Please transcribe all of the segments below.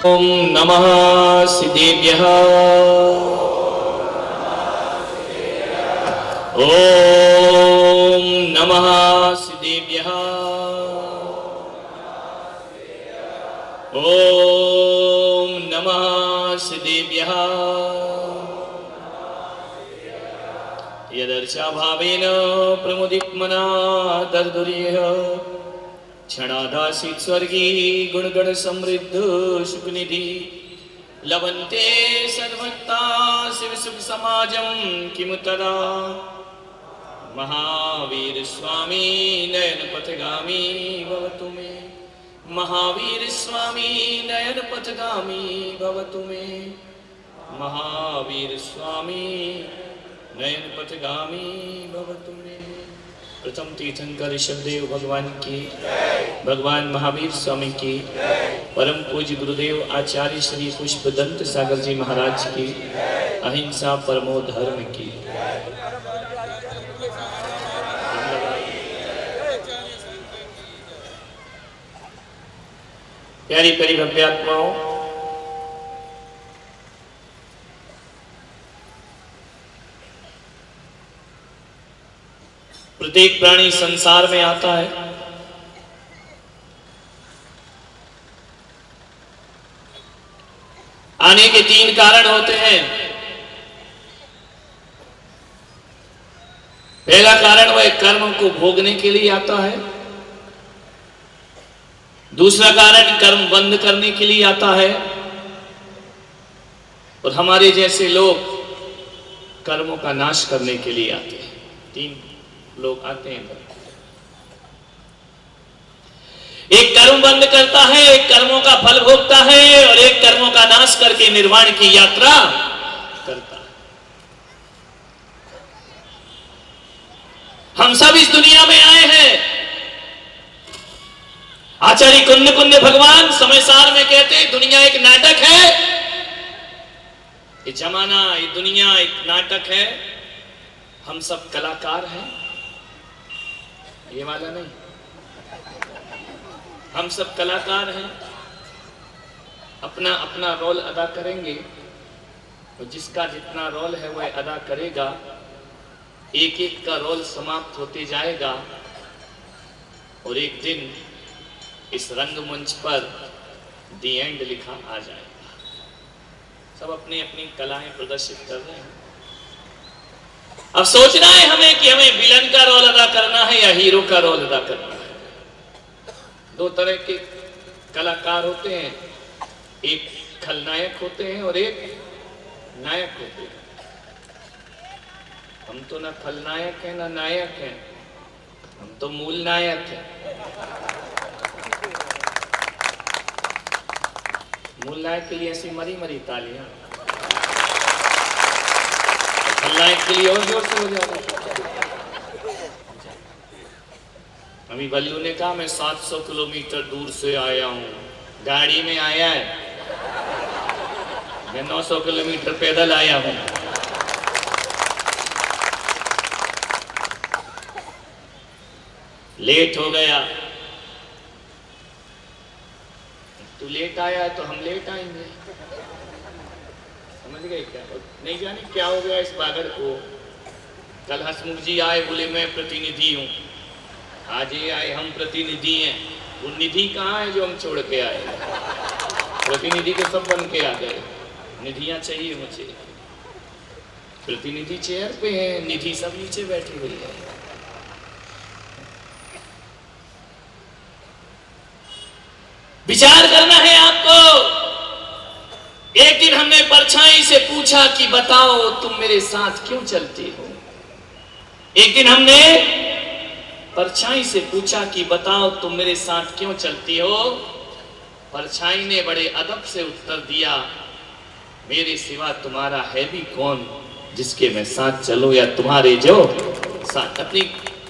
ओम नमः सिद्धेभ्यः। ओम नमः सिद्धेभ्यः। ओम नमः सिद्धेभ्यः। यदर्चा भावेन प्रमुदित्मना तद्दुर्यः क्षणादासीत् स्वर्गी गुणगण समृद्ध सुखनिधि लभन्ते सद्भक्ता शिव सुख समाजं किमु तदा। महावीर स्वामी नयन पथगामी भवतु मे। महावीर स्वामी नयन पथगामी भवतु मे। महावीर स्वामी नयन पथगामी भवतु मे। प्रथम तीर्थंकर ऋषभदेव भगवान की, भगवान महावीर स्वामी की, परम पूज्य गुरुदेव आचार्य श्री पुष्पदंत सागर जी महाराज की, अहिंसा परमो धर्म की। प्यारी प्यारी भव्यात्माओं, प्रत्येक प्राणी संसार में आता है आने के तीन कारण होते हैं। पहला कारण वह कर्म को भोगने के लिए आता है। दूसरा कारण कर्म बंद करने के लिए आता है। और हमारे जैसे लोग कर्मों का नाश करने के लिए आते हैं। तीन लोग आते हैं। एक कर्म बंद करता है, एक कर्मों का फल भोगता है और एक कर्मों का नाश करके निर्वाण की यात्रा करता है। हम सब इस दुनिया में आए हैं। आचार्य कुंद कुंद भगवान समय सार में कहते हैं दुनिया एक नाटक है। ये जमाना, ये दुनिया एक नाटक है। हम सब कलाकार हैं। ये वाला नहीं, हम सब कलाकार हैं। अपना अपना रोल अदा करेंगे और जिसका जितना रोल है वह अदा करेगा। एक एक का रोल समाप्त होते जाएगा और एक दिन इस रंगमंच पर दी एंड लिखा आ जाएगा। सब अपनी अपनी कलाएं प्रदर्शित कर रहे हैं। अब सोचना है हमें कि हमें विलन का रोल अदा करना है या हीरो का रोल अदा करना है। दो तरह के कलाकार होते हैं, एक खलनायक होते हैं और एक नायक होते हैं। हम तो ना खलनायक हैं ना नायक हैं, हम तो मूल नायक हैं। मूल नायक के लिए ऐसी मरी मरी तालियां, खलनायक के लिए और जोर से हो जाएगा। अभी बल्लू ने कहा मैं 700 किलोमीटर दूर से आया हूं, गाड़ी में आया है। मैं 900 किलोमीटर पैदल आया हूं। लेट हो गया। तू लेट आया तो हम लेट आएंगे। समझ गए क्या? नहीं जाने क्या हो गया इस बागर को। कल हसमुख जी आए, बोले मैं प्रतिनिधि हूं। आज ये आए हम प्रतिनिधि हैं। वो निधि कहाँ है जो हम छोड़ के आए? प्रतिनिधि तो सब बन के आ गए। निधियां चाहिए मुझे। प्रतिनिधि चेयर पे है, निधि सब नीचे बैठी हुई है। विचार करना है आपको। एक दिन हमने परछाई से पूछा कि बताओ तुम मेरे साथ क्यों चलते हो। एक दिन हमने परछाई से पूछा कि बताओ तुम मेरे साथ क्यों चलती हो। परछाई ने बड़े अदब से उत्तर दिया, मेरे सिवा तुम्हारा है भी कौन जिसके मैं साथ चलो या तुम्हारे जो साथ। अपनी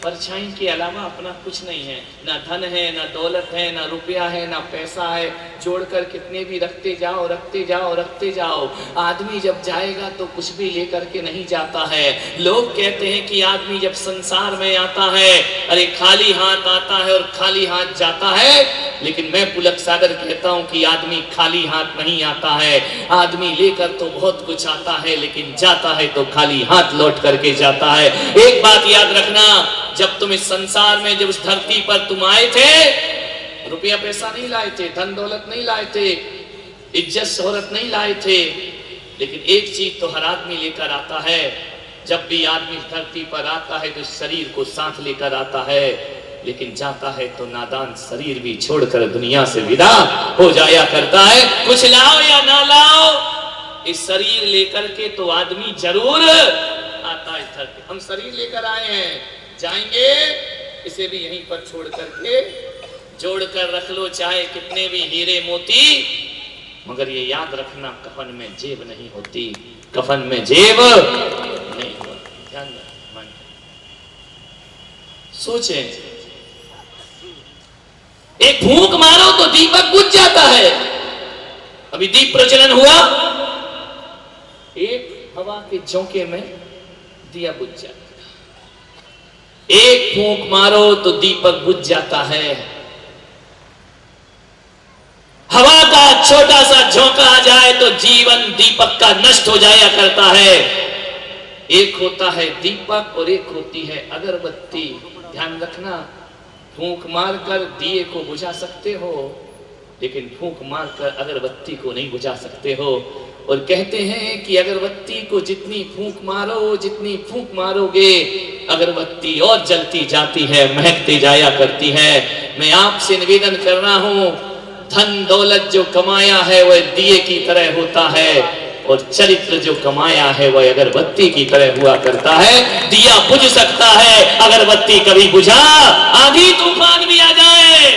परछाई के अलावा अपना कुछ नहीं है। ना धन है, ना दौलत है, ना रुपया है, ना पैसा है। जोड़कर कितने भी रखते जाओ रखते जाओ रखते जाओ। आदमी जब जाएगा तो कुछ भी लेकर के नहीं जाता है। लोग कहते हैं कि आदमी जब संसार में आता है, अरे खाली हाथ आता है और खाली हाथ जाता है। लेकिन मैं पुलक सागर कहता हूं कि आदमी खाली हाथ नहीं आता है, आदमी लेकर तो बहुत कुछ आता है, लेकिन जाता है तो खाली हाथ लौट करके जाता है। एक बात याद रखना, जब तुम इस संसार में, जब उस धरती पर तुम आए थे, रुपया पैसा नहीं लाए थे, धन दौलत नहीं लाए थे, इज्जत शोहरत नहीं लाए थे, लेकिन एक चीज तो हर आदमी लेकर आता है। जब भी आदमी धरती पर आता है तो शरीर को साथ लेकर आता है, लेकिन जाता है तो नादान शरीर भी छोड़कर दुनिया से विदा हो जाया करता है। कुछ लाओ या ना लाओ, इस शरीर लेकर के तो आदमी जरूर आता है धरती। हम शरीर लेकर आए हैं, जाएंगे, इसे भी यहीं पर छोड़ करके जोड़ कर रख लो, चाहे कितने भी हीरे मोती, मगर ये याद रखना, कफन में जेब नहीं होती, कफन में जेब नहीं होती। ध्यान रखना, सोचे, एक फूंक मारो तो दीपक बुझ जाता है। अभी दीप प्रज्वलन हुआ, एक हवा के झोंके में दिया बुझ जाता है। एक फूंक मारो तो दीपक बुझ जाता है। हवा का छोटा सा झोंका आ जाए तो जीवन दीपक का नष्ट हो जाया करता है। एक होता है दीपक और एक होती है अगरबत्ती। ध्यान रखना, फूंक मारकर दिए को बुझा सकते हो, लेकिन फूंक मारकर अगरबत्ती को नहीं बुझा सकते हो। और कहते हैं कि अगरबत्ती को जितनी फूंक मारो, जितनी फूंक मारोगे, अगरबत्ती और जलती जाती है, महकती जाया करती है। मैं आपसे निवेदन कर रहा हूं, धन दौलत जो कमाया है वह दिए की तरह होता है, और चरित्र जो कमाया है वह अगरबत्ती की तरह हुआ करता है। दिया बुझ सकता है, अगरबत्ती कभी बुझा, आंधी तूफान भी आ जाए,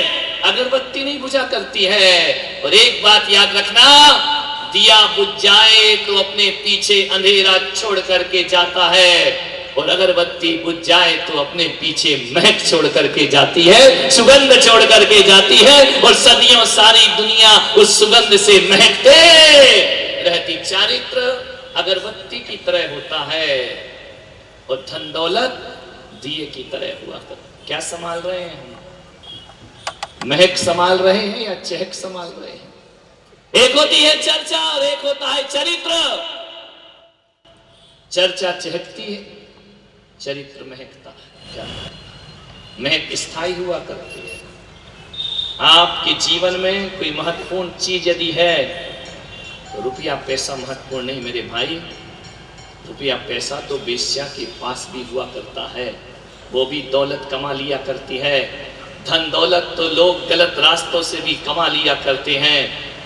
अगरबत्ती नहीं बुझा करती है। और एक बात याद रखना, दिया बुझ जाए तो अपने पीछे अंधेरा छोड़ करके जाता है, और अगरबत्ती बुझ जाए तो अपने पीछे महक छोड़ करके जाती है, सुगंध छोड़ करके जाती है, और सदियों सारी दुनिया उस सुगंध से महकते रहती। चारित्र अगरबत्ती की तरह होता है, और धन दौलत दिए की तरह हुआ करता। क्या संभाल रहे हैं हम? महक संभाल रहे हैं या चहक संभाल रहे हैं? एक होती है चर्चा और एक होता है चरित्र। चर्चा चहकती है, चरित्र महकता है। क्या महक स्थायी हुआ करती है। आपके जीवन में कोई महत्वपूर्ण चीज यदि है तो रुपया पैसा महत्वपूर्ण नहीं मेरे भाई। रुपया पैसा तो वेश्या के पास भी हुआ करता है, वो भी दौलत कमा लिया करती है। धन दौलत तो लोग गलत रास्तों से भी कमा लिया करते हैं।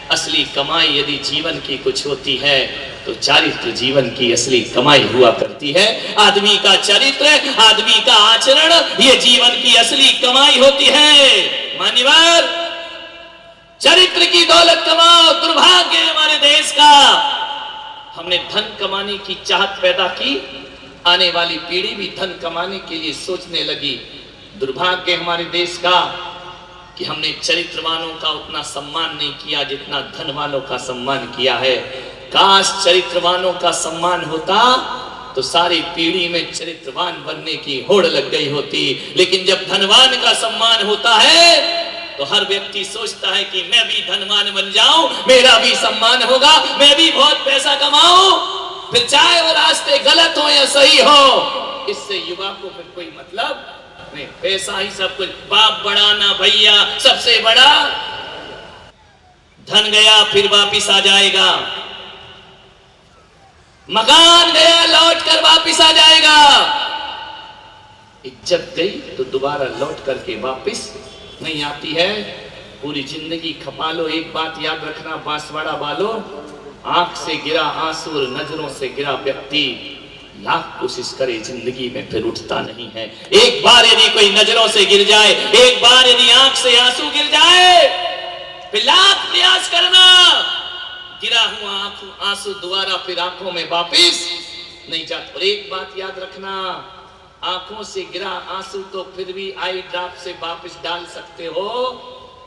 असली कमाई यदि जीवन की कुछ होती है तो चारित्र जीवन की असली कमाई हुआ करती है। आदमी का चरित्र, आदमी का आचरण, ये जीवन की असली कमाई होती है। मान्यवर, चरित्र की दौलत कमाओ। दुर्भाग्य हमारे देश का, हमने धन कमाने की चाहत पैदा की, आने वाली पीढ़ी भी धन कमाने के लिए सोचने लगी। दुर्भाग्य हमारे देश का कि हमने चरित्रवानों का उतना सम्मान नहीं किया जितना धन वालों का सम्मान किया है। काश चरित्रवानों का सम्मान होता तो सारी पीढ़ी में चरित्रवान बनने की होड़ लग गई होती। लेकिन जब धनवान का सम्मान होता है तो हर व्यक्ति सोचता है कि मैं भी धनवान बन जाऊं, मेरा भी सम्मान होगा, मैं भी बहुत पैसा कमाऊं, फिर चाहे वो रास्ते गलत हो या सही हो, इससे युवा को फिर कोई मतलब नहीं। पैसा ही सब कुछ। बाप बड़ा ना भैया, सबसे बड़ा धन गया फिर वापिस आ जाएगा, मकान गया लौट कर वापिस आ जाएगा, इज्जत गई तो दोबारा लौट करके वापिस नहीं आती है। पूरी जिंदगी खपा लो। एक बात याद रखना बांसवाड़ा वालों, आंख से गिरा आंसू और नजरों से गिरा व्यक्ति लाख कोशिश करे जिंदगी में फिर उठता नहीं है। एक बार यदि कोई नजरों से गिर जाए, एक बार यदि आंख से आंसू गिर जाए, फिर लाख प्रयास करना, गिरा हुआ आंसू दोबारा फिर आंखों में वापिस नहीं जाता। और एक बात याद रखना, आंखों से गिरा आंसू तो फिर भी आई ड्रॉप से वापिस डाल सकते हो,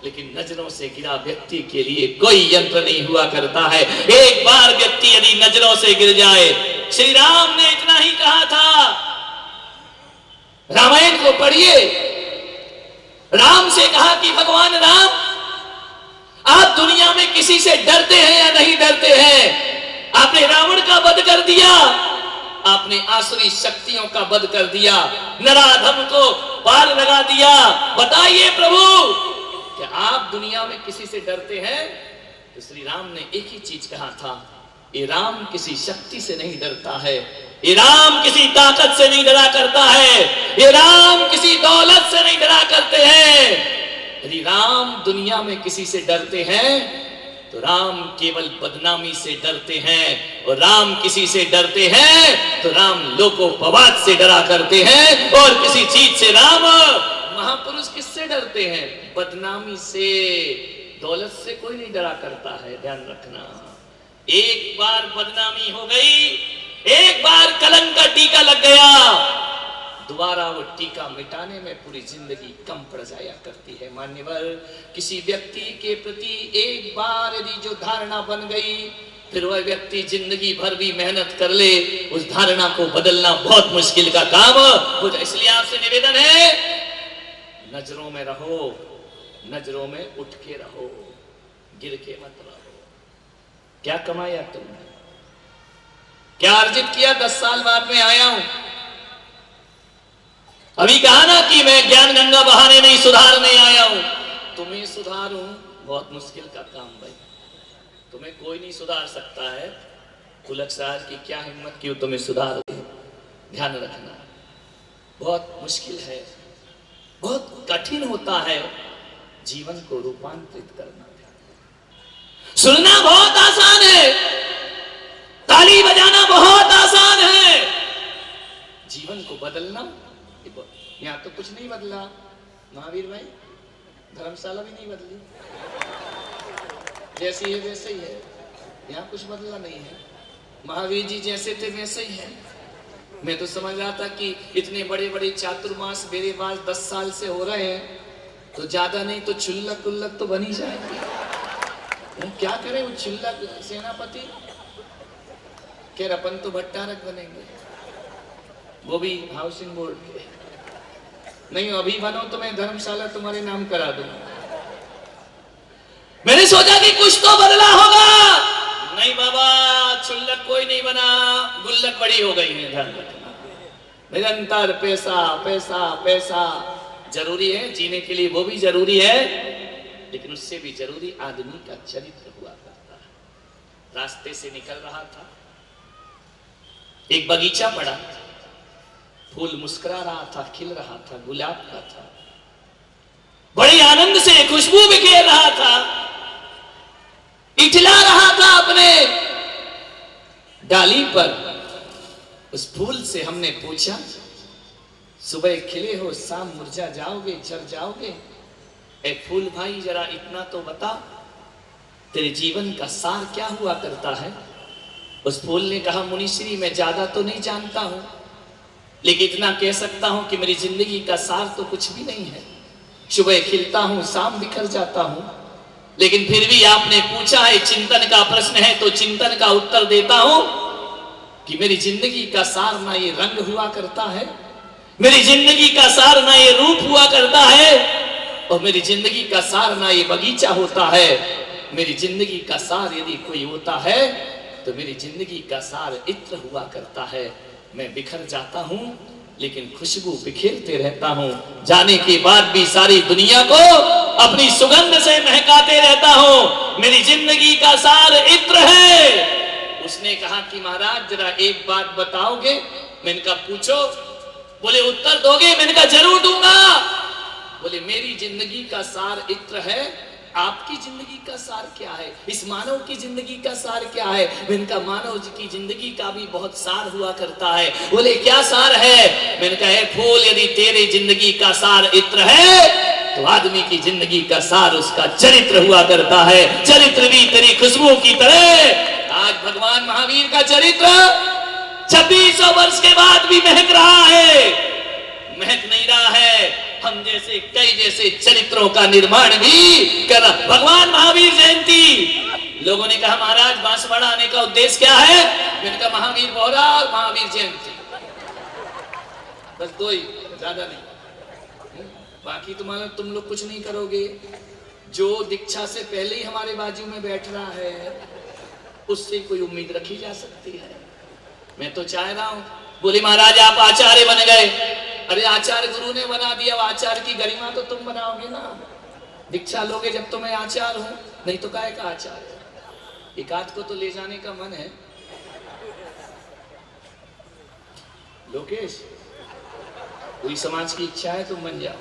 लेकिन नजरों से गिरा व्यक्ति के लिए कोई यंत्र नहीं हुआ करता है। एक बार व्यक्ति यदि नजरों से गिर जाए, श्री राम ने इतना ही कहा था, रामायण को पढ़िए, राम से कहा कि भगवान राम आप दुनिया में किसी से डरते हैं या नहीं डरते हैं? आपने रावण का वध कर दिया, आपने आसुरी शक्तियों का वध कर दिया, नराधम को पार लगा दिया। बताइए प्रभु, क्या आप दुनिया में किसी से डरते हैं? तो श्री राम ने एक ही चीज कहा था, ये राम किसी शक्ति से नहीं डरता है, ये राम किसी ताकत से नहीं डरा करता है, ये राम किसी दौलत से नहीं डरा करते हैं। यदि राम दुनिया में किसी से डरते हैं तो राम केवल बदनामी से डरते हैं, और राम किसी से डरते हैं तो राम लोकोपवाद से डरा करते हैं। और किसी चीज से राम, महापुरुष किससे डरते हैं? बदनामी से, दौलत से कोई नहीं डरा करता है। ध्यान रखना, एक बार बदनामी हो गई, एक बार कलंक का टीका लग गया, दोबारा वो टीका मिटाने में पूरी जिंदगी कम पड़ जाया करती है। मान्यवर, किसी व्यक्ति के प्रति एक बार यदि जो धारणा बन गई, फिर वह व्यक्ति जिंदगी भर भी मेहनत कर ले, उस धारणा को बदलना बहुत मुश्किल का काम हो जाए। इसलिए आपसे निवेदन है, नजरों में रहो, नजरों में उठ के रहो, गिर के मत रहो। क्या कमाया तुमने? क्या अर्जित किया? 10 साल बाद में आया हूं। अभी कहा ना कि मैं ज्ञान गंगा बहाने नहीं सुधारने आया हूं। तुम्हें सुधारूं, बहुत मुश्किल का काम भाई, तुम्हें कोई नहीं सुधार सकता है। तुलसीदास की क्या हिम्मत की तुम्हें सुधार दे। ध्यान रखना, बहुत मुश्किल है, बहुत कठिन होता है जीवन को रूपांतरित करना। सुनना बहुत आसान है, ताली बजाना बहुत आसान है, जीवन को बदलना, यहाँ तो कुछ नहीं बदला महावीर भाई, धर्मशाला भी नहीं बदली, जैसी है वैसे ही है, यहाँ कुछ बदला नहीं है। महावीर जी जैसे थे वैसे ही है। मैं तो समझ रहा था कि इतने बड़े बड़े चातुर्मास मेरे पास 10 साल से हो रहे हैं, तो ज्यादा नहीं तो चुल्लक उल्लक तो बन ही जाएंगे। क्या करें वो चुल्लक सेनापति, कह रपन तो भट्टारक बनेंगे, वो भी हाउसिंग बोर्ड के। नहीं अभी बनो तो मैं धर्मशाला तुम्हारे नाम करा दूंगा। मैंने सोचा कि कुछ तो बदला होगा, नहीं बाबा, चुल्लक कोई नहीं बना, गुल्लक बड़ी हो गई है। ध्यान रखना, निरंतर पैसा पैसा पैसा जरूरी है जीने के लिए, वो भी जरूरी है, लेकिन उससे भी जरूरी आदमी का चरित्र हुआ करता है। रास्ते से निकल रहा था, एक बगीचा पड़ा, फूल मुस्कुरा रहा था, खिल रहा था, गुलाब का था, बड़े आनंद से खुशबू बिखेर रहा था, इठला रहा था अपने डाली पर। उस फूल से हमने पूछा, सुबह खिले हो शाम मुरझा जाओगे, झड़ जाओगे। ए फूल भाई जरा इतना तो बता, तेरे जीवन का सार क्या हुआ करता है? उस फूल ने कहा, मुनिश्री मैं ज्यादा तो नहीं जानता हूं, लेकिन इतना कह सकता हूं कि मेरी जिंदगी का सार तो कुछ भी नहीं है। सुबह खिलता हूं, शाम बिखर जाता हूं, लेकिन फिर भी आपने पूछा है, चिंतन का प्रश्न है, तो चिंतन का उत्तर देता हूं कि मेरी जिंदगी का सार ना ये रंग हुआ करता है, मेरी जिंदगी का सार ना ये रूप हुआ करता है, और मेरी जिंदगी का सार ना ये बगीचा होता है। मेरी जिंदगी का सार यदि कोई होता है तो मेरी जिंदगी का सार इत्र हुआ करता है। मैं बिखर जाता हूं लेकिन खुशबू बिखेरते रहता हूं, जाने के बाद भी सारी दुनिया को अपनी सुगंध से महकाते रहता हूं। मेरी जिंदगी का सार इत्र है। उसने कहा कि महाराज जरा एक बात बताओगे? मैंने कहा पूछो। बोले उत्तर दोगे? मैंने कहा जरूर दूंगा। बोले मेरी जिंदगी का सार इत्र है, आपकी जिंदगी का सार क्या है? इस मानव की जिंदगी का सार क्या है? मैंने कहा मानव की जिंदगी का भी बहुत सार हुआ करता है। बोले क्या सार है? मैंने कहा है फूल, यदि तेरी जिंदगी का सार इत्र है तो आदमी की जिंदगी का सार उसका चरित्र हुआ करता है। चरित्र भी तेरी खुशबू की तरह आज भगवान महावीर का चरित्र 2600 वर्ष के बाद भी महक रहा है। महक नहीं रहा है, हम जैसे कई जैसे चरित्रों का निर्माण भी कर रहा। भगवान महावीर जयंती, लोगों ने कहा महाराज बांसवाड़ा आने का उद्देश्य क्या है? मैंने कहा महावीर बोहरा और महावीर जयंती, बस दो ही, ज्यादा नहीं। बाकी तुम्हारा तुम लोग कुछ नहीं करोगे, जो दीक्षा से पहले ही हमारे बाजू में बैठ रहा है उससे कोई उम्मीद रखी जा सकती है? मैं तो चाह रहा हूं, बोले महाराज आप आचार्य बन गए। अरे आचार्य गुरु ने बना दिया, आचार्य की गरिमा तो तुम बनाओगे ना। दीक्षा लोगे जब तो मैं आचार्य हूं, नहीं तो काहे का आचार्य। एक आध को तो ले जाने का मन है। लोकेश, कोई समाज की इच्छा है तुम बन जाओ।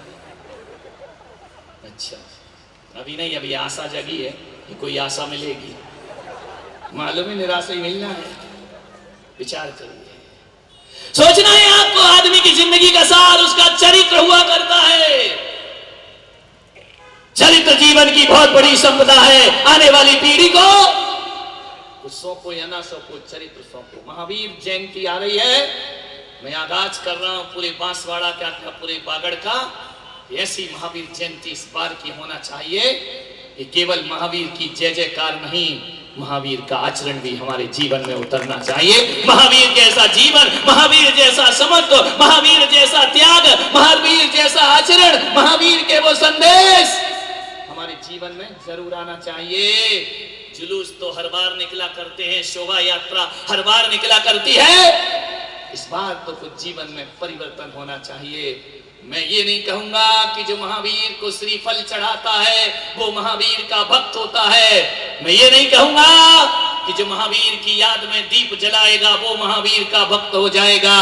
अच्छा, अभी नहीं, अभी आशा जगी है कि कोई आशा मिलेगी। मालूम है निराशा ही मिलना है। विचार करिए, सोचना है आपको आदमी की जिंदगी का सार उसका चरित्र हुआ करता है। चरित्र जीवन की बहुत बड़ी संपदा है। आने वाली पीढ़ी को कुछ सौंपो या ना सौंपो, चरित्र सौंपो। महावीर जयंती आ रही है, मैं आगाज कर रहा हूं पूरे बांसवाड़ा का, पूरे बागड़ का। ऐसी महावीर जयंती इस बार की होना चाहिए कि केवल महावीर की जय जयकार नहीं, महावीर का आचरण भी हमारे जीवन में उतरना चाहिए। महावीर जैसा जीवन, महावीर जैसा समत्व, महावीर जैसा त्याग, महावीर जैसा आचरण, महावीर के वो संदेश हमारे जीवन में जरूर आना चाहिए। जुलूस तो हर बार निकला करते हैं, शोभा यात्रा हर बार निकला करती है। इस बार तो कुछ जीवन में परिवर्तन होना चाहिए। मैं ये नहीं कहूंगा कि जो महावीर को श्रीफल चढ़ाता है वो महावीर का भक्त होता है। मैं ये नहीं कहूंगा कि जो महावीर की याद में दीप जलाएगा वो महावीर का भक्त हो जाएगा।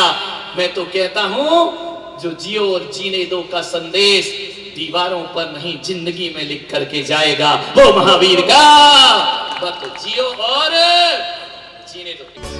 मैं तो कहता हूं जो जियो और जीने दो का संदेश दीवारों पर नहीं जिंदगी में लिख करके जाएगा वो महावीर का भक्त। जियो और जीने दो।